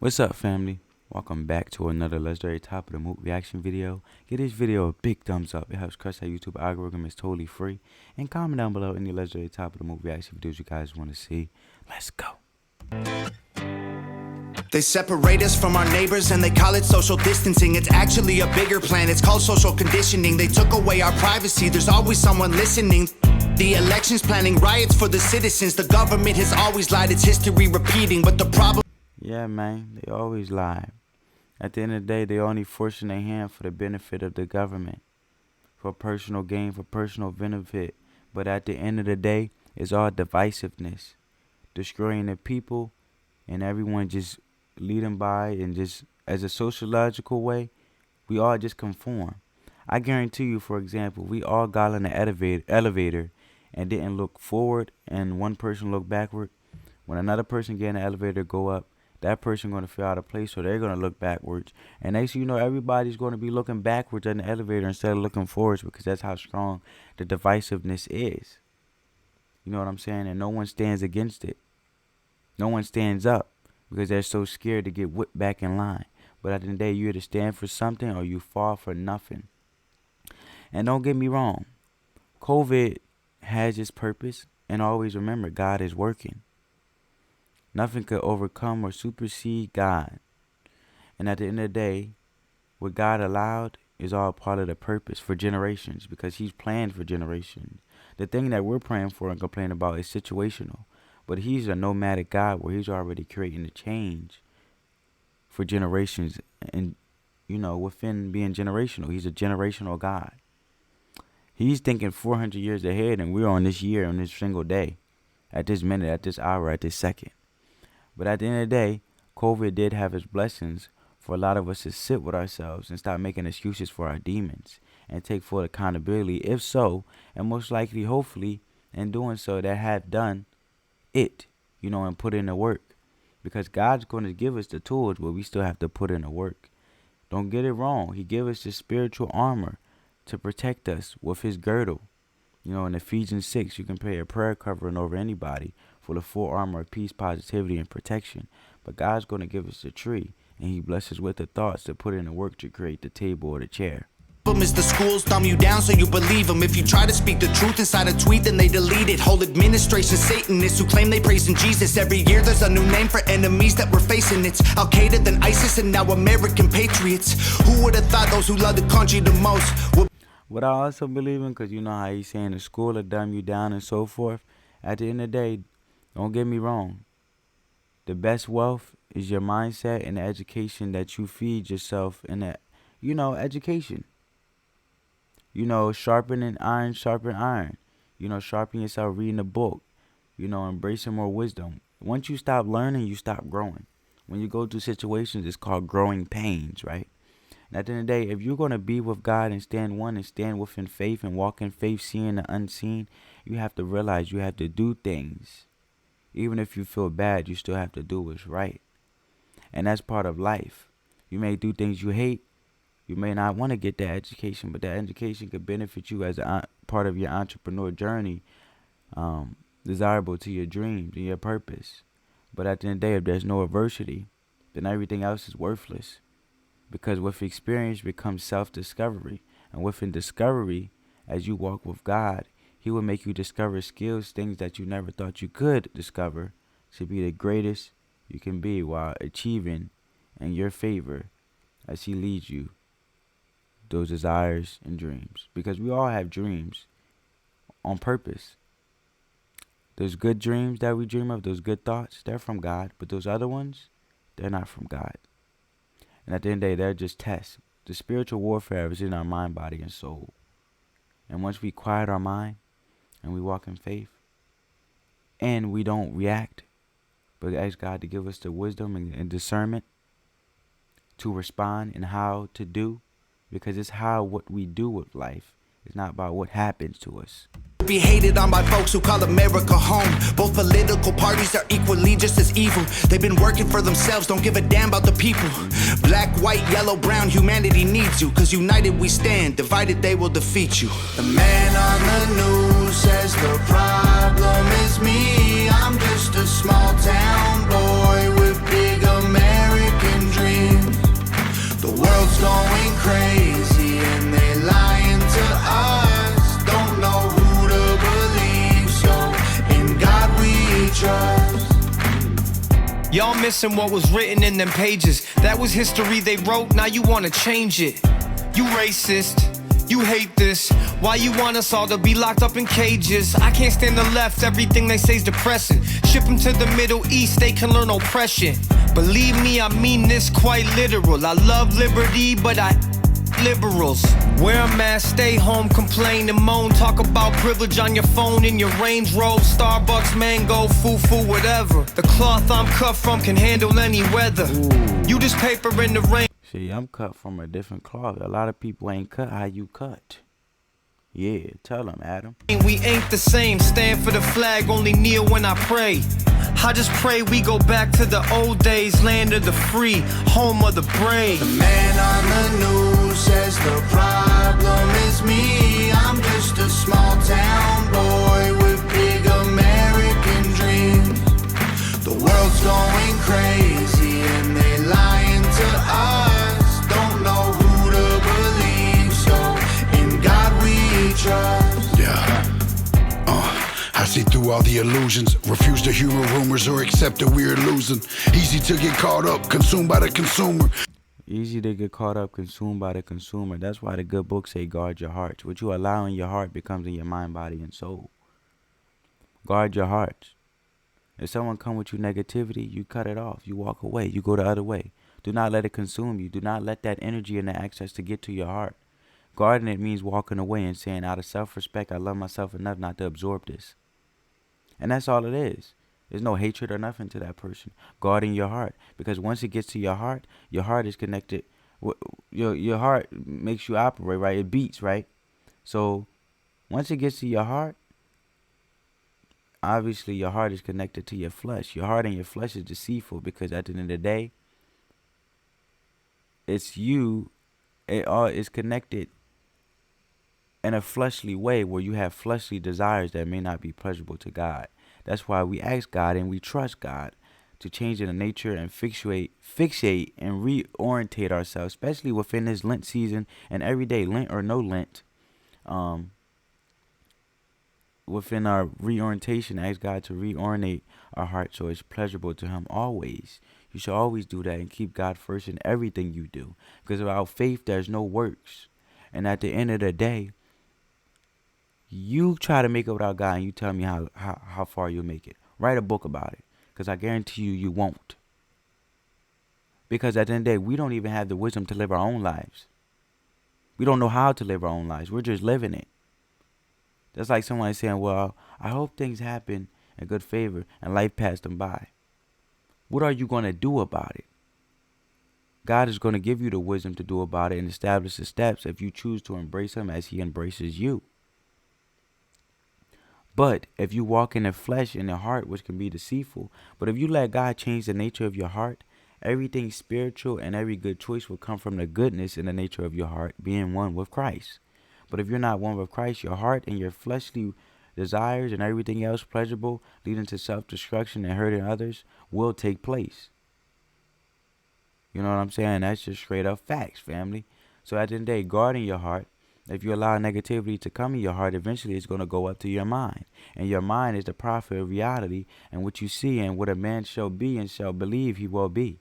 What's up, family? Welcome back to another legendary top of the mood reaction video. Give this video a big thumbs up. It helps crush that YouTube algorithm. It's totally free. And comment down below any legendary top of the mood reaction videos you guys want to see. Let's go. They separate us from our neighbors and they call it social distancing. It's actually a bigger plan, it's called social conditioning. They took away our privacy, there's always someone listening. The elections planning riots for the citizens. The government has always lied, it's history repeating. But the problem... Yeah, man, they always lie. At the end of the day, they only forcing their hand for the benefit of the government. For personal gain, for personal benefit. But at the end of the day, it's all divisiveness. Destroying the people and everyone just leading by, and just as a sociological way, we all just conform. I guarantee you, for example, we all got in the elevator and didn't look forward, and one person looked backward. When another person get in the elevator, go up, that person going to feel out of place, so they're going to look backwards. And next thing you know, everybody's going to be looking backwards in the elevator instead of looking forwards, because that's how strong the divisiveness is. You know what I'm saying? And no one stands against it. No one stands up because they're so scared to get whipped back in line. But at the end of the day, you either stand for something or you fall for nothing. And don't get me wrong, COVID has its purpose, and always remember, God is working. Nothing could overcome or supersede God. And at the end of the day, what God allowed is all part of the purpose for generations, because He's planned for generations. The thing that we're praying for and complaining about is situational. But He's a nomadic God where He's already creating a change for generations. And, you know, within being generational, He's a generational God. He's thinking 400 years ahead, and we're on this year, on this single day, at this minute, at this hour, at this second. But at the end of the day, COVID did have its blessings for a lot of us to sit with ourselves and stop making excuses for our demons and take full accountability. If so, and most likely, hopefully, in doing so, that have done it, you know, and put in the work. Because God's going to give us the tools, but we still have to put in the work. Don't get it wrong. He gave us the spiritual armor to protect us with His girdle. You know, in Ephesians 6, you can pray a prayer covering over anybody for the full armor of peace, positivity, and protection. But God's going to give us the tree, and He blesses with the thoughts to put in the work to create the table or the chair. Is the schools dumb you down so you believe them. If you try to speak the truth inside a tweet, then they delete it. Whole administration Satanists who claim they praise in Jesus. Every year there's a new name for enemies that we're facing. It's Al-Qaeda, then ISIS, and now American patriots. Who would have thought those who love the country the most would... What I also believe in, because you know how He's saying the school will dumb you down and so forth. At the end of the day, don't get me wrong. The best wealth is your mindset and the education that you feed yourself in that, you know, education. You know, sharpen iron. You know, sharpen yourself reading a book. You know, embracing more wisdom. Once you stop learning, you stop growing. When you go through situations, it's called growing pains, right? And at the end of the day, if you're going to be with God and stand one and stand within faith and walk in faith, seeing the unseen, you have to realize you have to do things. Even if you feel bad, you still have to do what's right. And that's part of life. You may do things you hate. You may not want to get that education, but that education could benefit you as a part of your entrepreneur journey, desirable to your dreams and your purpose. But at the end of the day, if there's no adversity, then everything else is worthless. Because with experience becomes self-discovery. And within discovery, as you walk with God, He will make you discover skills, things that you never thought you could discover, to be the greatest you can be while achieving in your favor as He leads you those desires and dreams. Because we all have dreams on purpose. Those good dreams that we dream of, those good thoughts, they're from God. But those other ones, they're not from God. And at the end of the day, they're just tests. The spiritual warfare is in our mind, body, and soul. And once we quiet our mind and we walk in faith and we don't react, but ask God to give us the wisdom and discernment to respond and how to do, because it's how what we do with life. It's not about what happens to us. Be hated on by folks who call America home. Both political parties are equally just as evil. They've been working for themselves, don't give a damn about the people. Black, white, yellow, brown, humanity needs you. Cause united we stand, divided they will defeat you. The man on the news says the problem is me. I'm just a small town boy with big American Y'all missing what was written in them pages. That was history they wrote, now you wanna change it. You racist, you hate this. Why you want us all to be locked up in cages? I can't stand the left, everything they say's depressing. Ship them to the Middle East, they can learn oppression. Believe me, I mean this quite literal. I love liberty, but I liberals. Wear a mask, stay home, complain and moan. Talk about privilege on your phone in your Range Rover, Starbucks, mango, foo-foo, whatever. The cloth I'm cut from can handle any weather. Ooh. You just paper in the rain. See, I'm cut from a different cloth. A lot of people ain't cut how you cut. Yeah, tell them, Adam. We ain't the same, stand for the flag, only kneel when I pray. I just pray we go back to the old days, land of the free, home of the brave. The man on the news says the problem is me. I'm just a small town boy with big American dreams. The world's going crazy and they lying to us. Don't know who to believe, so in God we trust. Yeah. I see through all the illusions, refuse to hear rumors or accept that we're losing. Easy to get caught up, consumed by the consumer. Easy to get caught up, consumed by the consumer. That's why the good books say guard your hearts. What you allow in your heart becomes in your mind, body, and soul. Guard your hearts. If someone come with you negativity, you cut it off. You walk away. You go the other way. Do not let it consume you. Do not let that energy and the access to get to your heart. Guarding it means walking away and saying, out of self-respect, I love myself enough not to absorb this. And that's all it is. There's no hatred or nothing to that person. Guarding your heart. Because once it gets to your heart is connected. Your heart makes you operate, right? It beats, right? So once it gets to your heart, obviously your heart is connected to your flesh. Your heart and your flesh is deceitful because at the end of the day, it's you. It all is connected in a fleshly way where you have fleshly desires that may not be pleasurable to God. That's why we ask God and we trust God to change in the nature and fixate and reorientate ourselves, especially within this Lent season and every day, Lent or no Lent. Within our reorientation, ask God to reorientate our heart so it's pleasurable to Him always. You should always do that and keep God first in everything you do. Because without faith, there's no works. And at the end of the day, you try to make it without God and you tell me how far you'll make it. Write a book about it. Because I guarantee you won't. Because at the end of the day, we don't even have the wisdom to live our own lives. We don't know how to live our own lives. We're just living it. That's like someone saying, well, I hope things happen in good favor and life passed them by. What are you going to do about it? God is going to give you the wisdom to do about it and establish the steps if you choose to embrace Him as He embraces you. But if you walk in the flesh and the heart, which can be deceitful, but if you let God change the nature of your heart, everything spiritual and every good choice will come from the goodness in the nature of your heart, being one with Christ. But if you're not one with Christ, your heart and your fleshly desires and everything else pleasurable, leading to self-destruction and hurting others, will take place. You know what I'm saying? That's just straight up facts, family. So at the end of the day, guarding your heart, if you allow negativity to come in your heart, eventually it's going to go up to your mind. And your mind is the prophet of reality, and what you see and what a man shall be and shall believe he will be.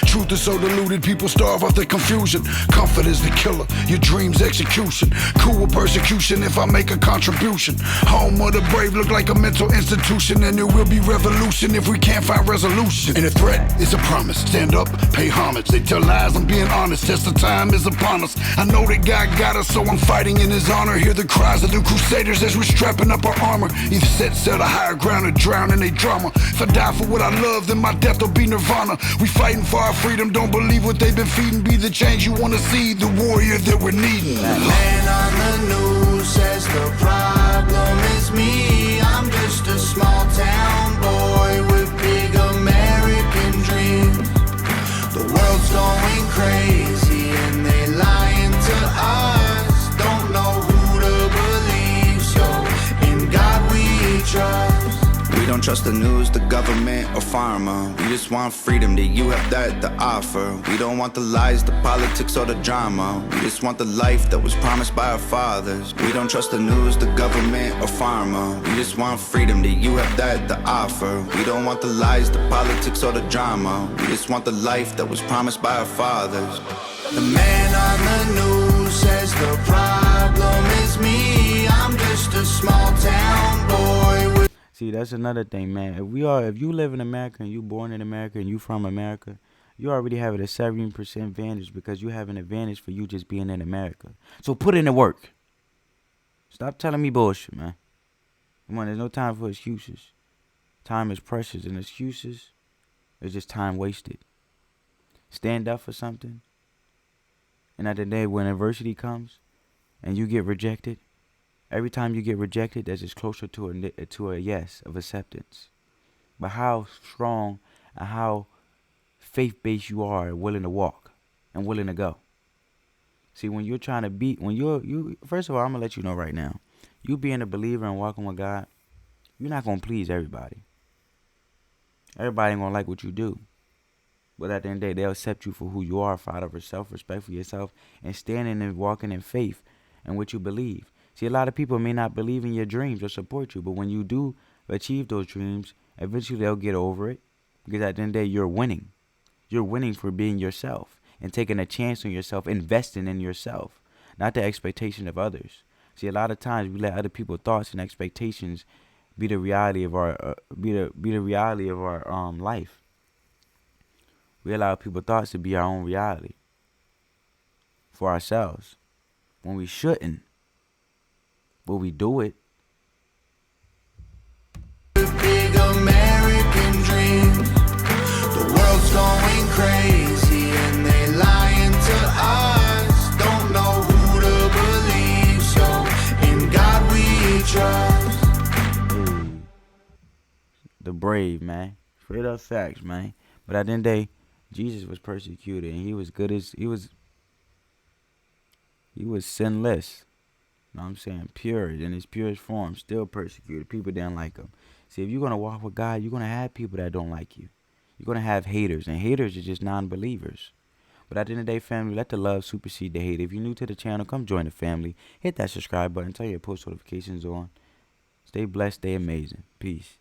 Truth is so diluted, people starve off the confusion. Comfort is the killer, your dreams execution. Cool with persecution if I make a contribution. Home of the brave look like a mental institution, and there will be revolution if we can't find resolution. And a threat is a promise, stand up, pay homage. They tell lies, I'm being honest, test of time is upon us. I know that God got us, so I'm fighting in His honor. Hear the cries of the crusaders as we're strapping up our armor. Either set sail to higher ground or drown in their drama. If I die for what I love, then my death will be nirvana. We fighting for our freedom, don't believe what they've been feeding. Be the change you want to see, the warrior that we're needing. That man on the news says the problem is me. I'm just a small town boy with big American dreams. The world's going crazy and they lying to us. Don't know who to believe, so in God we trust. We don't don't trust the news, the government, or pharma. We just want freedom, do you have that to offer? We don't want the lies, the politics, or the drama. We just want the life that was promised by our fathers. We don't trust the news, the government, or pharma. We just want freedom, do you have that to offer? We don't want the lies, the politics, or the drama. We just want the life that was promised by our fathers. The man on the news says the problem is me. I'm just a small town boy with... See, that's another thing, man. If you live in America and you born in America and you from America, you already have a 70% advantage because you have an advantage for you just being in America. So put in the work. Stop telling me bullshit, man. Come on, there's no time for excuses. Time is precious, and excuses is just time wasted. Stand up for something. And at the day when adversity comes and you get rejected, every time you get rejected, that's just closer to a yes of acceptance. But how strong and how faith-based you are and willing to walk and willing to go. See, when you're trying to beat, first of all, I'm going to let you know right now, you being a believer and walking with God, you're not going to please everybody. Everybody ain't going to like what you do. But at the end of the day, they'll accept you for who you are, out of self-respect for yourself, and standing and walking in faith and what you believe. See, a lot of people may not believe in your dreams or support you, but when you do achieve those dreams, eventually they'll get over it. Because at the end of the day, you're winning. You're winning for being yourself and taking a chance on yourself, investing in yourself, not the expectation of others. See, a lot of times we let other people's thoughts and expectations be the reality of our life. We allow people's thoughts to be our own reality for ourselves when we shouldn't, but we do it. Big American dreams. The world's going crazy and they lying to us. Don't know who to believe, so in God we trust. Hey, the brave, man. Straight up facts, man. But at the end of the day, Jesus was persecuted, and he was sinless. You know what I'm saying? Pure, in his purest form, still persecuted. People didn't like him. See, if you're going to walk with God, you're going to have people that don't like you. You're going to have haters, and haters are just non-believers. But at the end of the day, family, let the love supersede the hate. If you're new to the channel, come join the family. Hit that subscribe button. Turn your post notifications on. Stay blessed. Stay amazing. Peace.